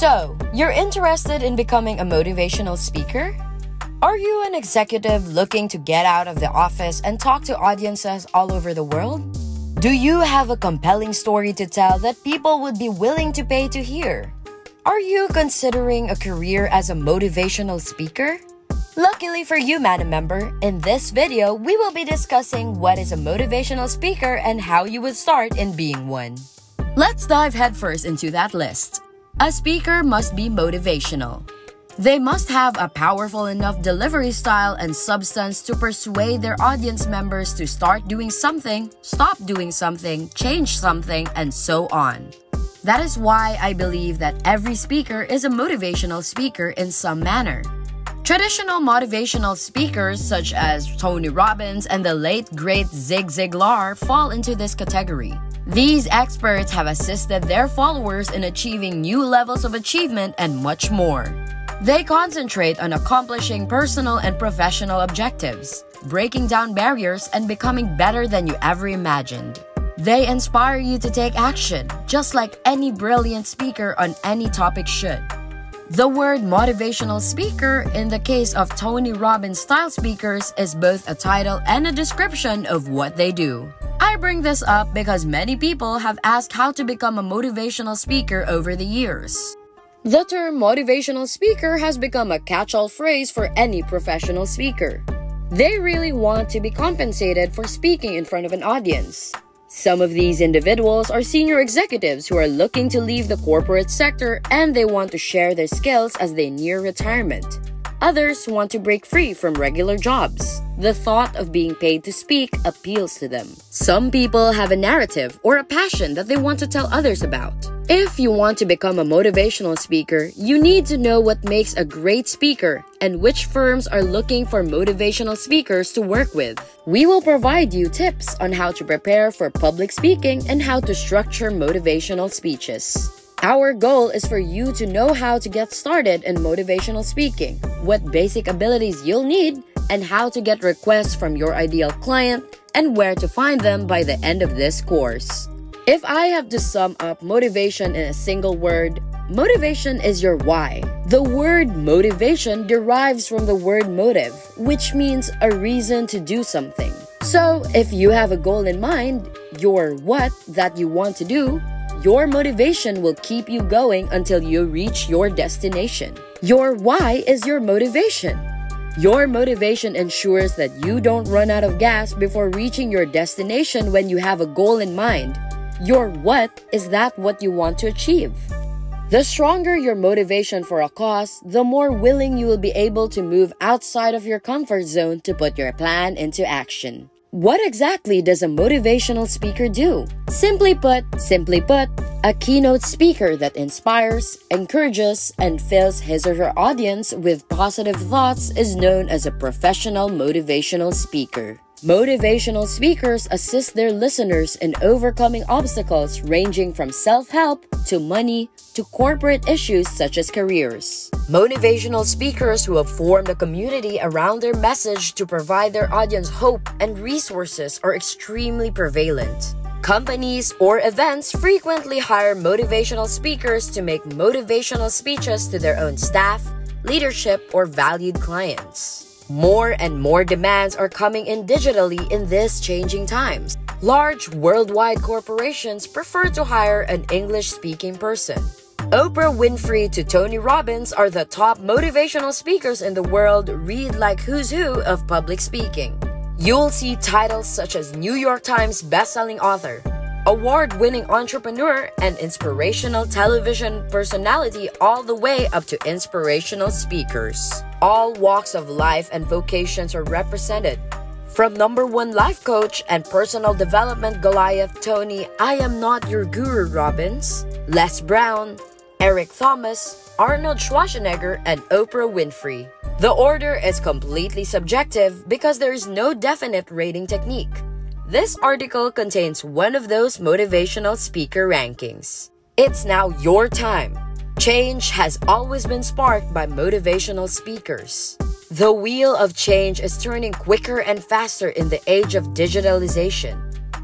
So, you're interested in becoming a motivational speaker? Are you an executive looking to get out of the office and talk to audiences all over the world? Do you have a compelling story to tell that people would be willing to pay to hear? Are you considering a career as a motivational speaker? Luckily for you, Manna member, in this video, we will be discussing what is a motivational speaker and how you would start in being one. Let's dive headfirst into that list. A speaker must be motivational. They must have a powerful enough delivery style and substance to persuade their audience members to start doing something, stop doing something, change something, and so on. That is why I believe that every speaker is a motivational speaker in some manner. Traditional motivational speakers such as Tony Robbins and the late great Zig Ziglar fall into this category. These experts have assisted their followers in achieving new levels of achievement and much more. They concentrate on accomplishing personal and professional objectives, breaking down barriers, and becoming better than you ever imagined. They inspire you to take action, just like any brilliant speaker on any topic should. The word motivational speaker in the case of Tony Robbins style speakers is both a title and a description of what they do. I bring this up because many people have asked how to become a motivational speaker over the years. The term motivational speaker has become a catch-all phrase for any professional speaker. They really want to be compensated for speaking in front of an audience. Some of these individuals are senior executives who are looking to leave the corporate sector and they want to share their skills as they near retirement. Others want to break free from regular jobs. The thought of being paid to speak appeals to them. Some people have a narrative or a passion that they want to tell others about. If you want to become a motivational speaker, you need to know what makes a great speaker and which firms are looking for motivational speakers to work with. We will provide you tips on how to prepare for public speaking and how to structure motivational speeches. Our goal is for you to know how to get started in motivational speaking, what basic abilities you'll need, and how to get requests from your ideal client and where to find them by the end of this course. If I have to sum up motivation in a single word, motivation is your why. The word motivation derives from the word motive, which means a reason to do something. So, if you have a goal in mind, your what that you want to do, your motivation will keep you going until you reach your destination. Your why is your motivation. Your motivation ensures that you don't run out of gas before reaching your destination when you have a goal in mind. Your what is that what you want to achieve. The stronger your motivation for a cause, the more willing you will be able to move outside of your comfort zone to put your plan into action. What exactly does a motivational speaker do? Simply put, a keynote speaker that inspires, encourages, and fills his or her audience with positive thoughts is known as a professional motivational speaker. Motivational speakers assist their listeners in overcoming obstacles ranging from self-help to money to corporate issues such as careers. Motivational speakers who have formed a community around their message to provide their audience hope and resources are extremely prevalent. Companies or events frequently hire motivational speakers to make motivational speeches to their own staff, leadership, or valued clients. More and more demands are coming in digitally in these changing times. Large worldwide corporations prefer to hire an English-speaking person. Oprah Winfrey to Tony Robbins are the top motivational speakers in the world. Read like who's who of public speaking. You'll see titles such as New York Times bestselling author, award-winning entrepreneur, and inspirational television personality all the way up to inspirational speakers. All walks of life and vocations are represented. From #1 life coach and personal development Goliath Tony I Am Not Your Guru Robbins, Les Brown, Eric Thomas, Arnold Schwarzenegger, and Oprah Winfrey. The order is completely subjective because there is no definite rating technique. This article contains one of those motivational speaker rankings. It's now your time. Change has always been sparked by motivational speakers. The wheel of change is turning quicker and faster in the age of digitalization.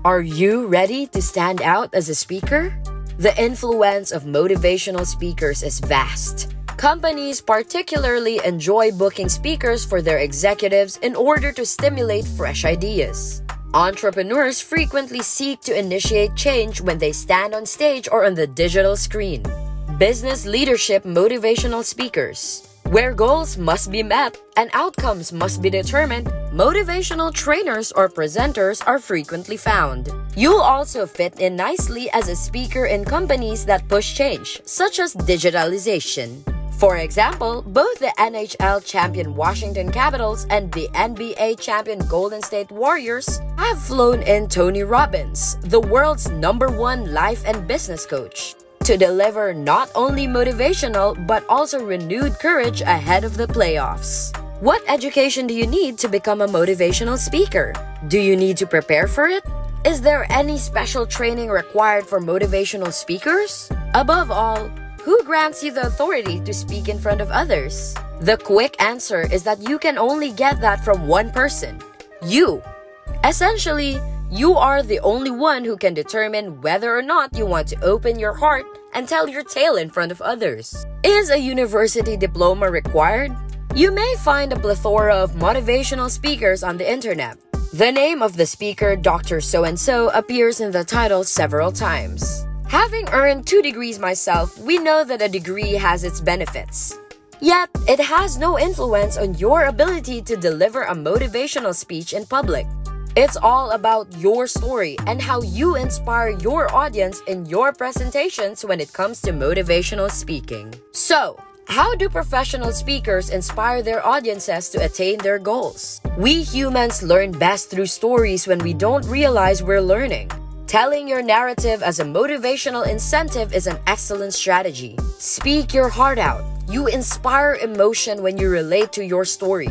Are you ready to stand out as a speaker? The influence of motivational speakers is vast. Companies particularly enjoy booking speakers for their executives in order to stimulate fresh ideas. Entrepreneurs frequently seek to initiate change when they stand on stage or on the digital screen. Business leadership motivational speakers. Where goals must be met and outcomes must be determined, motivational trainers or presenters are frequently found. You'll also fit in nicely as a speaker in companies that push change, such as digitalization. For example, both the NHL champion Washington Capitals and the NBA champion Golden State Warriors have flown in Tony Robbins, the world's #1 life and business coach, to deliver not only motivational but also renewed courage ahead of the playoffs. What education do you need to become a motivational speaker? Do you need to prepare for it? Is there any special training required for motivational speakers? Above all, who grants you the authority to speak in front of others? The quick answer is that you can only get that from one person: you. Essentially, you are the only one who can determine whether or not you want to open your heart and tell your tale in front of others. Is a university diploma required? You may find a plethora of motivational speakers on the internet. The name of the speaker, Dr. So-and-so, appears in the title several times. Having earned 2 degrees myself, we know that a degree has its benefits. Yet, it has no influence on your ability to deliver a motivational speech in public. It's all about your story and how you inspire your audience in your presentations when it comes to motivational speaking. So, how do professional speakers inspire their audiences to attain their goals? We humans learn best through stories when we don't realize we're learning. Telling your narrative as a motivational incentive is an excellent strategy. Speak your heart out. You inspire emotion when you relate to your story.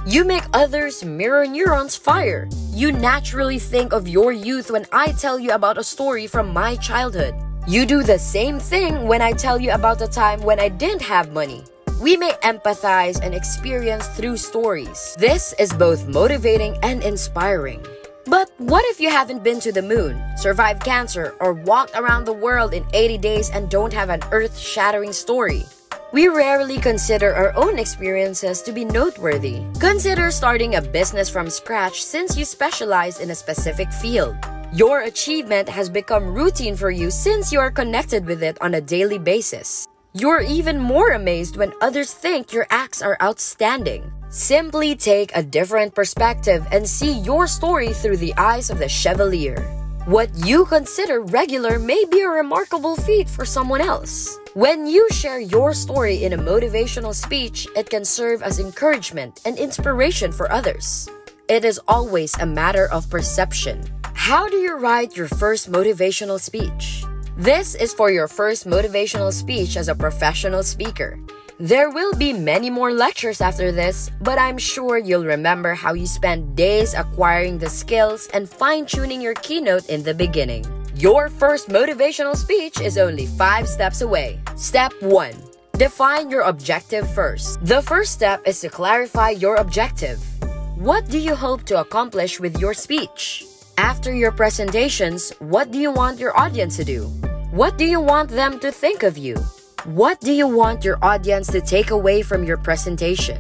You make others' mirror neurons fire. You naturally think of your youth when I tell you about a story from my childhood. You do the same thing when I tell you about the time when I didn't have money. We may empathize and experience through stories. This is both motivating and inspiring. But what if you haven't been to the moon, survived cancer, or walked around the world in 80 days and don't have an earth-shattering story? We rarely consider our own experiences to be noteworthy. Consider starting a business from scratch since you specialize in a specific field. Your achievement has become routine for you since you are connected with it on a daily basis. You're even more amazed when others think your acts are outstanding. Simply take a different perspective and see your story through the eyes of the chevalier. What you consider regular may be a remarkable feat for someone else. When you share your story in a motivational speech, it can serve as encouragement and inspiration for others. It is always a matter of perception. How do you write your first motivational speech? This is for your first motivational speech as a professional speaker. There will be many more lectures after this, but I'm sure you'll remember how you spent days acquiring the skills and fine-tuning your keynote in the beginning. Your first motivational speech is only 5 steps away. Step 1. Define your objective first. The first step is to clarify your objective. What do you hope to accomplish with your speech? After your presentations, what do you want your audience to do? What do you want them to think of you? What do you want your audience to take away from your presentation?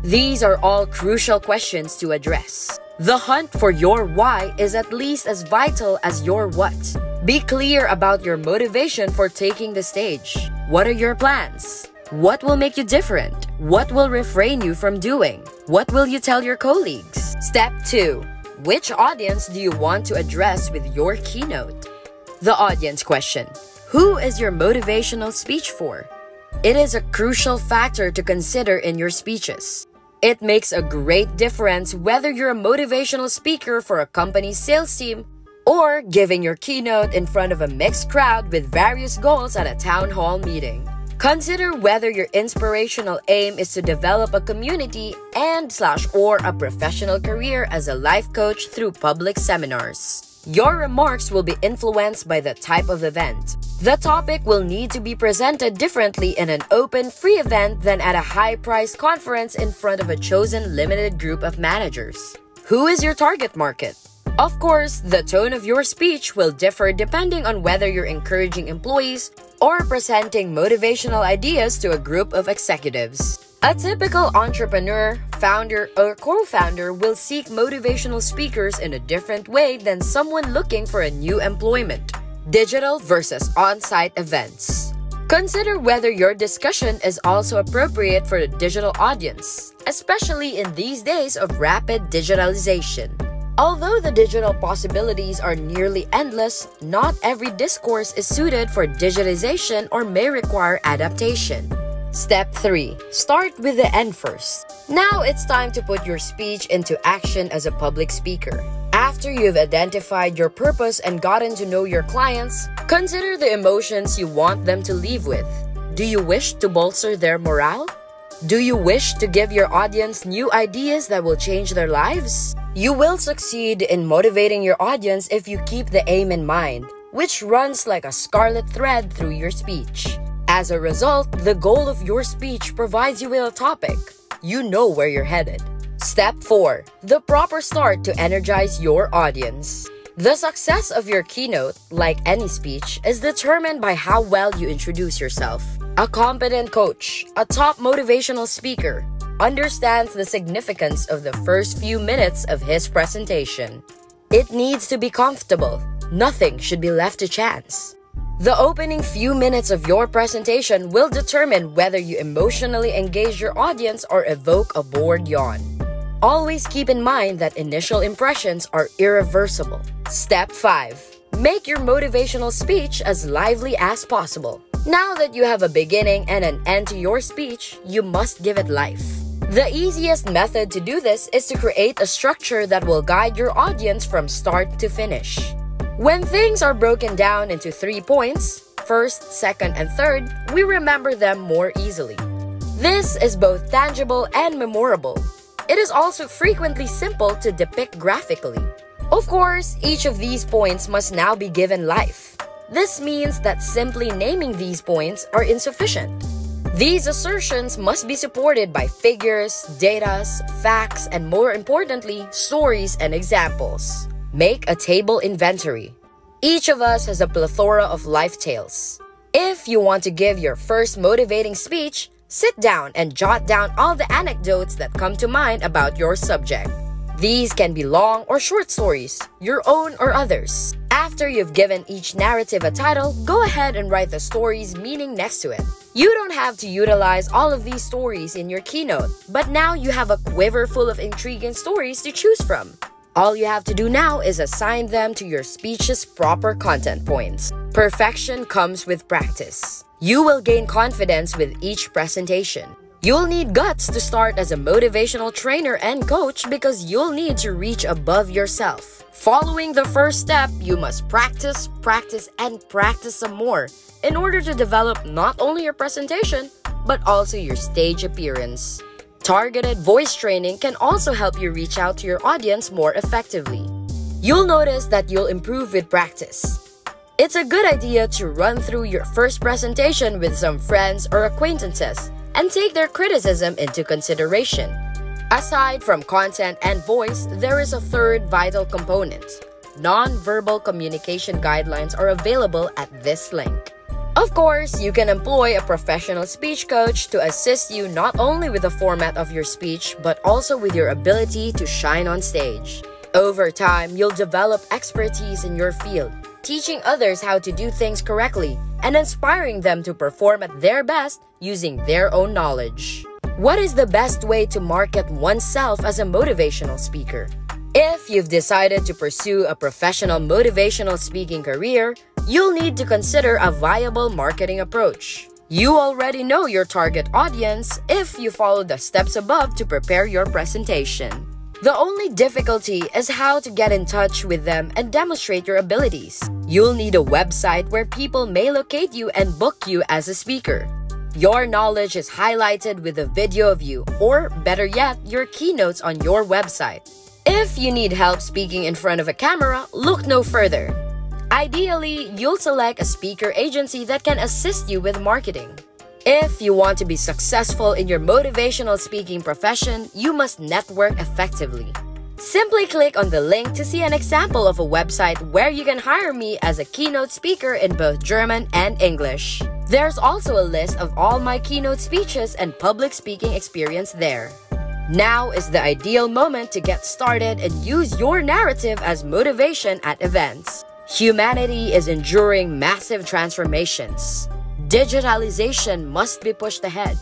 These are all crucial questions to address. The hunt for your why is at least as vital as your what. Be clear about your motivation for taking the stage. What are your plans? What will make you different? What will refrain you from doing? What will you tell your colleagues? Step 2. Which audience do you want to address with your keynote? The audience question. Who is your motivational speech for? It is a crucial factor to consider in your speeches. It makes a great difference whether you're a motivational speaker for a company's sales team or giving your keynote in front of a mixed crowd with various goals at a town hall meeting. Consider whether your inspirational aim is to develop a community or a professional career as a life coach through public seminars. Your remarks will be influenced by the type of event. The topic will need to be presented differently in an open, free event than at a high-priced conference in front of a chosen limited group of managers. Who is your target market? Of course, the tone of your speech will differ depending on whether you're encouraging employees or presenting motivational ideas to a group of executives. A typical entrepreneur, founder, or co-founder will seek motivational speakers in a different way than someone looking for a new employment. Digital versus on-site events. Consider whether your discussion is also appropriate for the digital audience, especially in these days of rapid digitalization. Although the digital possibilities are nearly endless, not every discourse is suited for digitization or may require adaptation. Step 3. Start with the end first. Now it's time to put your speech into action as a public speaker. After you've identified your purpose and gotten to know your clients, consider the emotions you want them to leave with. Do you wish to bolster their morale? Do you wish to give your audience new ideas that will change their lives? You will succeed in motivating your audience if you keep the aim in mind, which runs like a scarlet thread through your speech. As a result, the goal of your speech provides you with a topic. You know where you're headed. Step 4. The proper start to energize your audience. The success of your keynote, like any speech, is determined by how well you introduce yourself. A competent coach, a top motivational speaker, understands the significance of the first few minutes of his presentation. It needs to be comfortable. Nothing should be left to chance. The opening few minutes of your presentation will determine whether you emotionally engage your audience or evoke a bored yawn. Always keep in mind that initial impressions are irreversible. Step 5. Make your motivational speech as lively as possible. Now that you have a beginning and an end to your speech, you must give it life. The easiest method to do this is to create a structure that will guide your audience from start to finish. When things are broken down into 3 points, first, second, and third, we remember them more easily. This is both tangible and memorable. It is also frequently simple to depict graphically. Of course, each of these points must now be given life. This means that simply naming these points are insufficient. These assertions must be supported by figures, data, facts, and more importantly, stories and examples. Make a table inventory. Each of us has a plethora of life tales. If you want to give your first motivating speech, sit down and jot down all the anecdotes that come to mind about your subject. These can be long or short stories, your own or others. After you've given each narrative a title, go ahead and write the story's meaning next to it. You don't have to utilize all of these stories in your keynote, but now you have a quiver full of intriguing stories to choose from. All you have to do now is assign them to your speech's proper content points. Perfection comes with practice. You will gain confidence with each presentation. You'll need guts to start as a motivational trainer and coach because you'll need to reach above yourself. Following the first step, you must practice, and practice some more in order to develop not only your presentation, but also your stage appearance. Targeted voice training can also help you reach out to your audience more effectively. You'll notice that you'll improve with practice. It's a good idea to run through your first presentation with some friends or acquaintances and take their criticism into consideration. Aside from content and voice, there is a third vital component. Non-verbal communication guidelines are available at this link. Of course, you can employ a professional speech coach to assist you not only with the format of your speech, but also with your ability to shine on stage. Over time, you'll develop expertise in your field, teaching others how to do things correctly and inspiring them to perform at their best using their own knowledge. What is the best way to market oneself as a motivational speaker? If you've decided to pursue a professional motivational speaking career, you'll need to consider a viable marketing approach. You already know your target audience if you follow the steps above to prepare your presentation. The only difficulty is how to get in touch with them and demonstrate your abilities. You'll need a website where people may locate you and book you as a speaker. Your knowledge is highlighted with a video of you, or better yet, your keynotes on your website. If you need help speaking in front of a camera, look no further. Ideally, you'll select a speaker agency that can assist you with marketing. If you want to be successful in your motivational speaking profession, you must network effectively. Simply click on the link to see an example of a website where you can hire me as a keynote speaker in both German and English. There's also a list of all my keynote speeches and public speaking experience there. Now is the ideal moment to get started and use your narrative as motivation at events. Humanity is enduring massive transformations. Digitalization must be pushed ahead.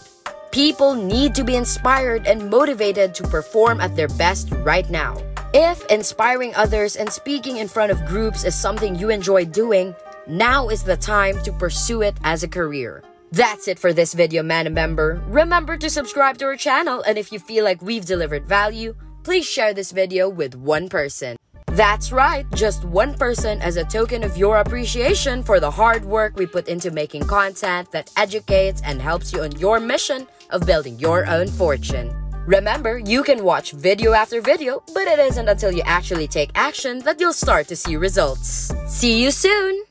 People need to be inspired and motivated to perform at their best right now. If inspiring others and speaking in front of groups is something you enjoy doing, now is the time to pursue it as a career. That's it for this video, Manna member. Remember to subscribe to our channel, and if you feel like we've delivered value, please share this video with one person. That's right, just one person as a token of your appreciation for the hard work we put into making content that educates and helps you on your mission of building your own fortune. Remember, you can watch video after video, but it isn't until you actually take action that you'll start to see results. See you soon!